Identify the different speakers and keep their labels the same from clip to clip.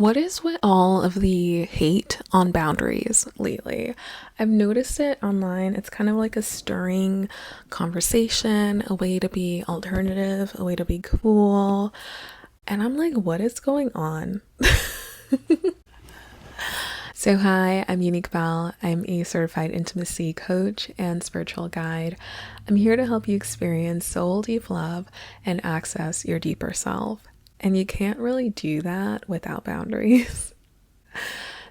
Speaker 1: What is with all of the hate on boundaries lately? I've noticed it online. It's kind of like a stirring conversation, a way to be alternative, a way to be cool. And I'm like, what is going on? So, hi, I'm Unique Bell. I'm a certified intimacy coach and spiritual guide. I'm here to help you experience soul deep love and access your deeper self. And you can't really do that without boundaries.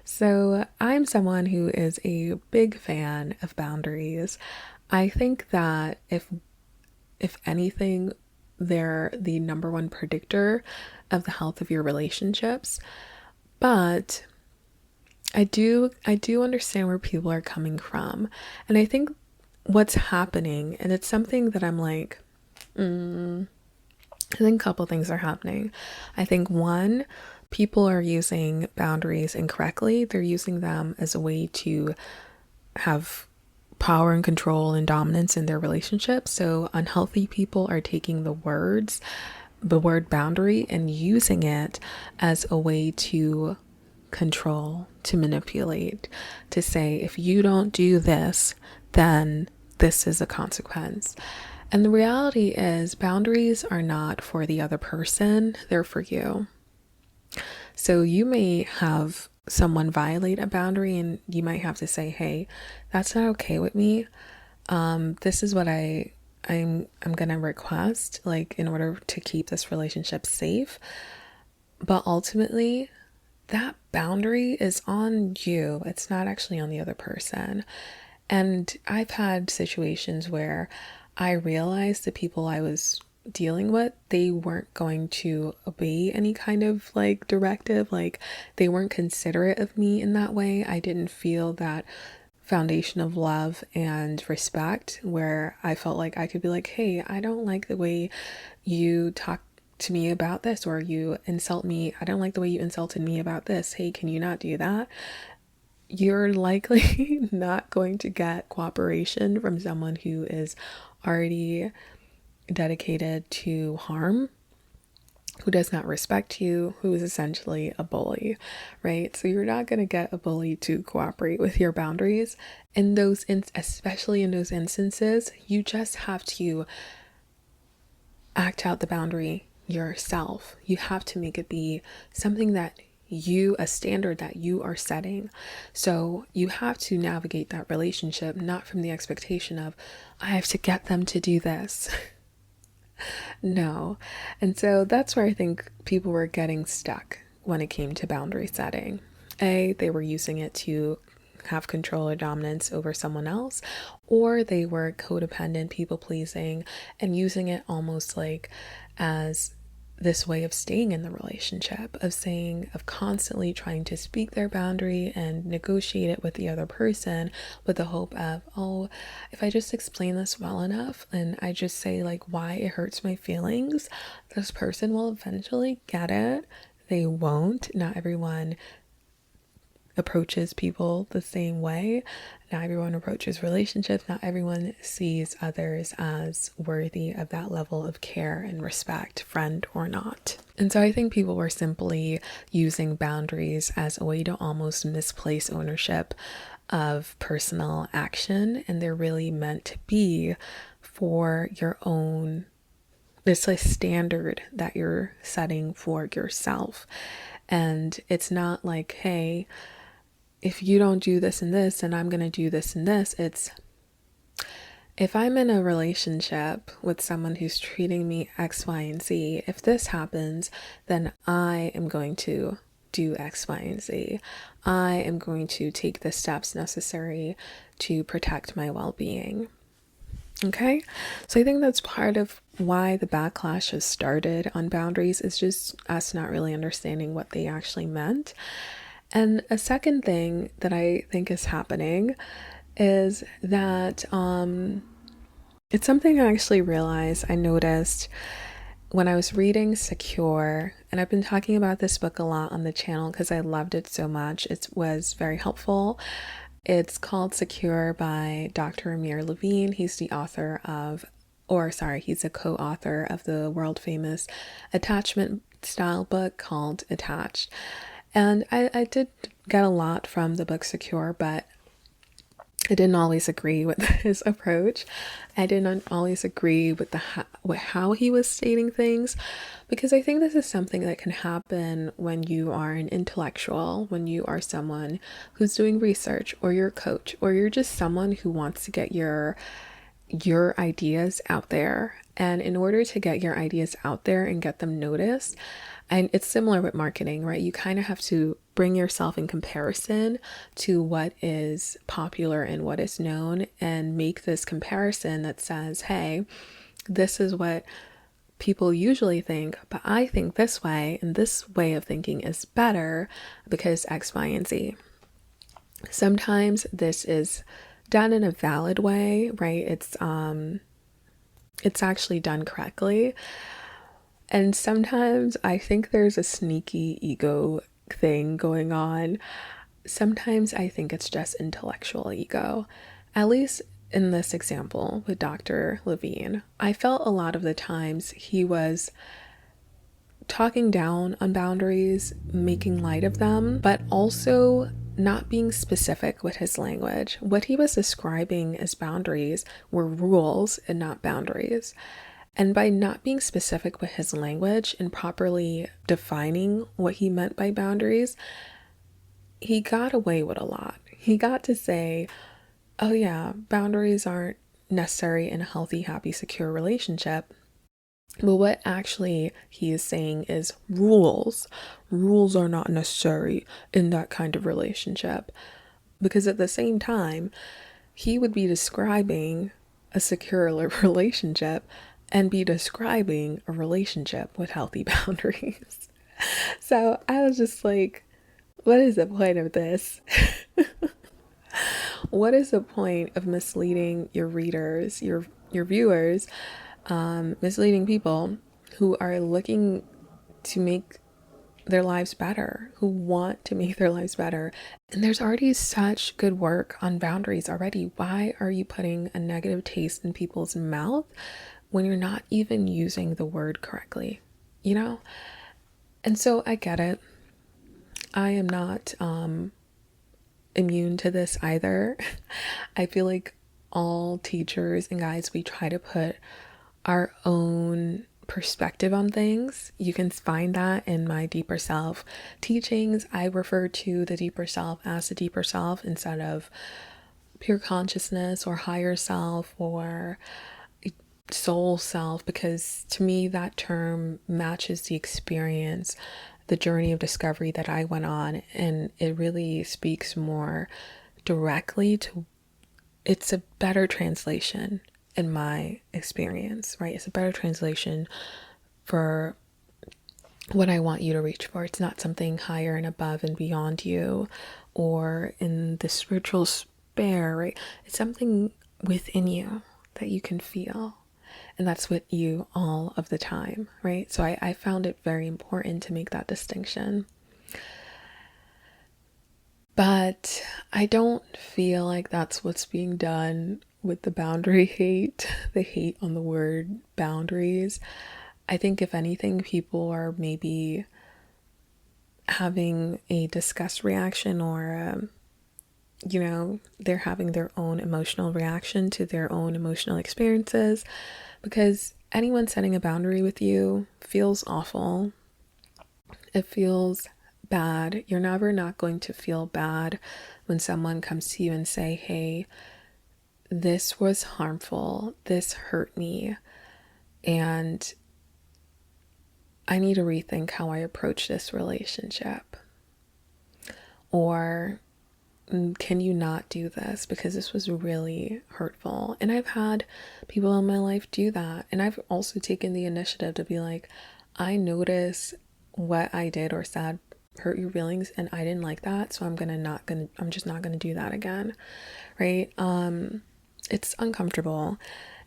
Speaker 1: So, I'm someone who is a big fan of boundaries. I think that if anything, they're the number one predictor of the health of your relationships. But I do understand where people are coming from. And I think what's happening, and it's something that I'm like, I think a couple things are happening. I think one, people are using boundaries incorrectly. They're using them as a way to have power and control and dominance in their relationship. So unhealthy people are taking the word boundary, and using it as a way to control, to manipulate, to say, if you don't do this, then this is a consequence. And the reality is, boundaries are not for the other person, they're for you. So you may have someone violate a boundary and you might have to say, hey, that's not okay with me. This is what I'm gonna request, like, in order to keep this relationship safe. But ultimately, that boundary is on you. It's not actually on the other person. And I've had situations where I realized the people I was dealing with, they weren't going to obey any kind of like directive. Like, they weren't considerate of me in that way. I didn't feel that foundation of love and respect where I felt like I could be like, hey, I don't like the way you talk to me about this, or you insult me. I don't like the way you insulted me about this. Hey, can you not do that? You're likely not going to get cooperation from someone who is already dedicated to harm, who does not respect you, who is essentially a bully, right? So you're not going to get a bully to cooperate with your boundaries. In those, especially in those instances, you just have to act out the boundary yourself. You have to make it be something that a standard that you are setting. So you have to navigate that relationship not from the expectation of, I have to get them to do this. No. And so that's where I think people were getting stuck when it came to boundary setting. They were using it to have control or dominance over someone else, or they were codependent, people pleasing, and using it almost like as this way of staying in the relationship, of constantly trying to speak their boundary and negotiate it with the other person with the hope of, oh, if I just explain this well enough and I just say like why it hurts my feelings, this person will eventually get it. They won't. Not everyone approaches people the same way. Not everyone approaches relationships. Not everyone sees others as worthy of that level of care and respect, friend or not. And so I think people were simply using boundaries as a way to almost misplace ownership of personal action. And they're really meant to be for your own, it's a standard that you're setting for yourself. And it's not like, hey, if you don't do this and this, and I'm going to do this and this. It's, if I'm in a relationship with someone who's treating me X, Y, and Z, if this happens, then I am going to do X, Y, and Z. I am going to take the steps necessary to protect my well-being. Okay, so I think that's part of why the backlash has started on boundaries, is just us not really understanding what they actually meant. And a second thing that I think is happening is that it's something I actually realized, I noticed when I was reading Secure, and I've been talking about this book a lot on the channel because I loved it so much. It was very helpful. It's called Secure by Dr. Amir Levine. He's the author of, he's a co-author of the world famous attachment style book called Attached. And I did get a lot from the book Secure, but I didn't always agree with his approach. I didn't always agree with with how he was stating things, because I think this is something that can happen when you are an intellectual, when you are someone who's doing research, or you're a coach, or you're just someone who wants to get your ideas out there. And in order to get your ideas out there and get them noticed, and it's similar with marketing, right? You kind of have to bring yourself in comparison to what is popular and what is known, and make this comparison that says, hey, this is what people usually think, but I think this way, and this way of thinking is better because X, Y, and Z. Sometimes this is done in a valid way, right? It's actually done correctly. And sometimes I think there's a sneaky ego thing going on. Sometimes I think it's just intellectual ego. At least in this example with Dr. Levine, I felt a lot of the times he was talking down on boundaries, making light of them, but also not being specific with his language. What he was describing as boundaries were rules and not boundaries. And by not being specific with his language and properly defining what he meant by boundaries, he got away with a lot. He got to say, oh yeah, boundaries aren't necessary in a healthy, happy, secure relationship. But what actually he is saying is rules. Rules are not necessary in that kind of relationship. Because at the same time, he would be describing a secure relationship and be describing a relationship with healthy boundaries. So I was just like, what is the point of this? What is the point of misleading your readers, your viewers, misleading people who are looking to make their lives better, who want to make their lives better? And there's already such good work on boundaries already. Why are you putting a negative taste in people's mouth when you're not even using the word correctly, you know? And so I get it. I am not immune to this either. I feel like all teachers and guides, we try to put our own perspective on things. You can find that in my deeper self teachings. I refer to the deeper self as the deeper self instead of pure consciousness or higher self or soul self, because to me that term matches the experience, the journey of discovery that I went on, and it really speaks more directly to, it's a better translation in my experience, right? It's a better translation for what I want you to reach for. It's not something higher and above and beyond you or in the spiritual sphere, right? It's something within you that you can feel. And that's with you all of the time, right? So I found it very important to make that distinction. But I don't feel like that's what's being done with the boundary hate, the hate on the word boundaries. I think if anything, people are maybe having a disgust reaction, or they're having their own emotional reaction to their own emotional experiences, because anyone setting a boundary with you feels awful. It feels bad. You're never not going to feel bad when someone comes to you and say, hey, this was harmful, this hurt me, and I need to rethink how I approach this relationship. Or can you not do this because this was really hurtful? And I've had people in my life do that. And I've also taken the initiative to be like, I notice what I did or said hurt your feelings and I didn't like that, so I'm just not gonna do that again. Right? It's uncomfortable,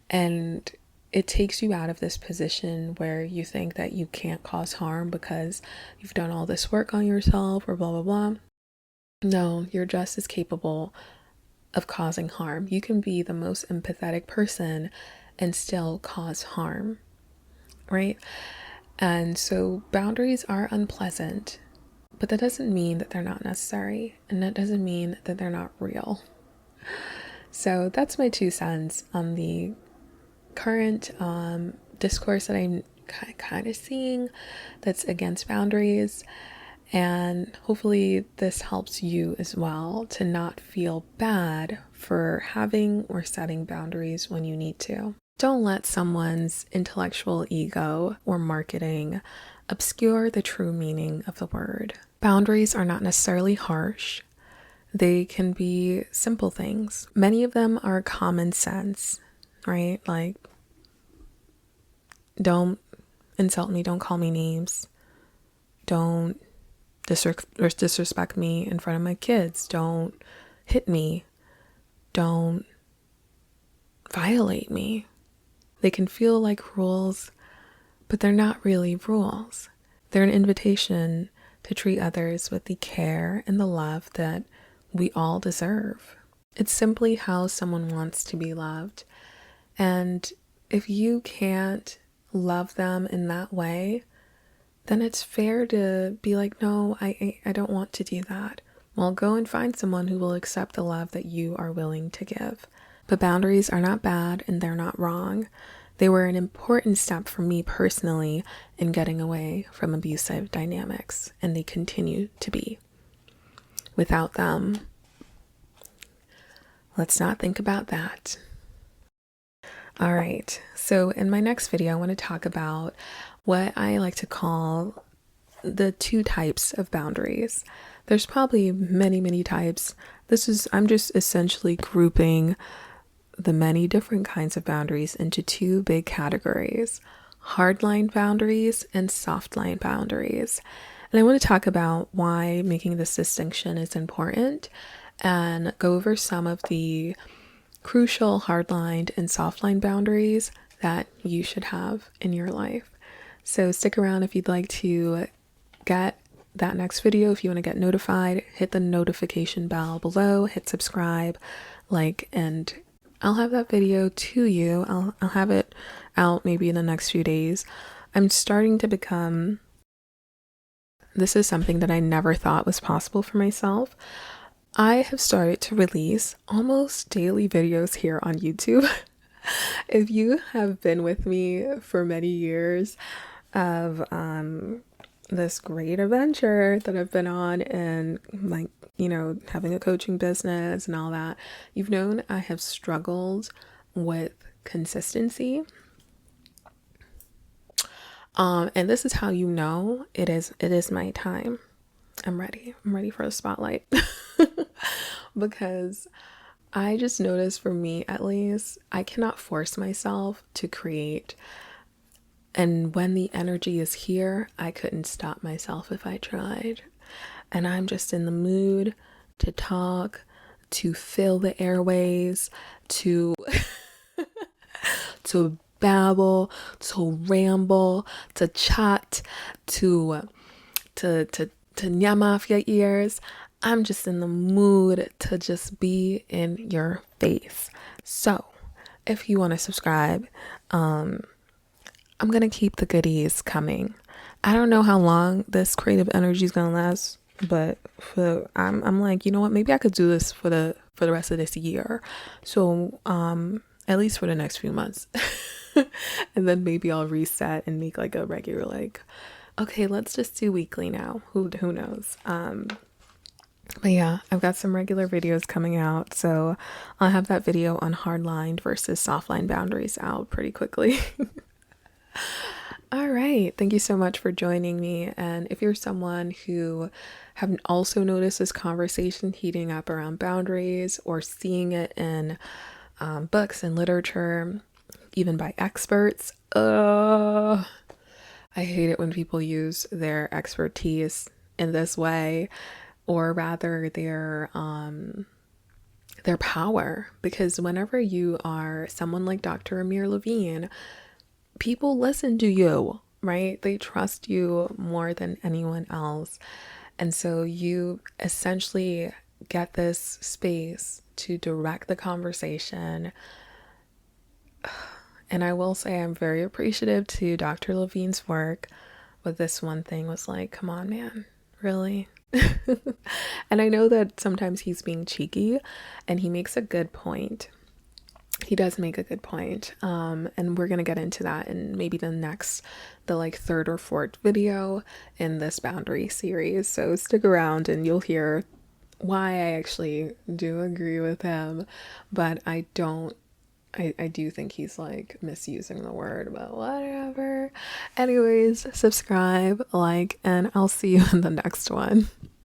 Speaker 1: and it takes you out of this position where you think that you can't cause harm because you've done all this work on yourself or blah blah blah. No, you're just as capable of causing harm. You can be the most empathetic person and still cause harm, right? And so boundaries are unpleasant. But that doesn't mean that they're not necessary, and that doesn't mean that they're not real. So that's my 2 cents on the current discourse that I'm kind of seeing that's against boundaries. And hopefully this helps you as well to not feel bad for having or setting boundaries when you need to. Don't let someone's intellectual ego or marketing obscure the true meaning of the word. Boundaries are not necessarily harsh. They can be simple things. Many of them are common sense, right? Like, don't insult me, don't call me names, don't disrespect me in front of my kids, don't hit me, don't violate me. They can feel like rules, but they're not really rules. They're an invitation to treat others with the care and the love that we all deserve. It's simply how someone wants to be loved. And if you can't love them in that way, then it's fair to be like, no, I don't want to do that. Well, go and find someone who will accept the love that you are willing to give. But boundaries are not bad and they're not wrong. They were an important step for me personally in getting away from abusive dynamics, and they continue to be. Without them, let's not think about that. All right, so in my next video, I want to talk about what I like to call the 2 types of boundaries. There's probably many types. I'm just essentially grouping the many different kinds of boundaries into 2 big categories: hardline boundaries and softline boundaries. And I want to talk about why making this distinction is important and go over some of the crucial hardline and softline boundaries that you should have in your life. So stick around if you'd like to get that next video. If you want to get notified, hit the notification bell below, hit subscribe, like, and I'll have that video to you. I'll have it out maybe in the next few days. I'm starting to become, this is something that I never thought was possible for myself. I have started to release almost daily videos here on YouTube. If you have been with me for many years of this great adventure that I've been on, and like, having a coaching business and all that, you've known I have struggled with consistency. And this is how you know it is my time. I'm ready for the spotlight. Because I just noticed, for me at least, I cannot force myself to create. And when the energy is here, I couldn't stop myself if I tried. And I'm just in the mood to talk, to fill the airways, to to babble, to ramble, to chat, to nyam off your ears. I'm just in the mood to just be in your face. So if you want to subscribe, I'm going to keep the goodies coming. I don't know how long this creative energy is going to last, but I'm like, you know what? Maybe I could do this for the rest of this year. So, at least for the next few months. And then maybe I'll reset and make like a regular, like, okay, let's just do weekly now. Who knows? But yeah, I've got some regular videos coming out, so I'll have that video on hardline versus softline boundaries out pretty quickly. All right, thank you so much for joining me. And if you're someone who have also noticed this conversation heating up around boundaries, or seeing it in books and literature, even by experts, I hate it when people use their expertise in this way, or rather their power. Because whenever you are someone like Dr. Amir Levine, people listen to you, right? They trust you more than anyone else. And so you essentially get this space to direct the conversation. And I will say I'm very appreciative to Dr. Levine's work, but this one thing was like, come on, man, Really? And I know that sometimes he's being cheeky, and he makes a good point. He does make a good point. And we're gonna get into that in maybe the like third or fourth video in this boundary series. So stick around and you'll hear why I actually do agree with him, but I don't. I do think he's like misusing the word, but whatever. Anyways, subscribe, like, and I'll see you in the next one.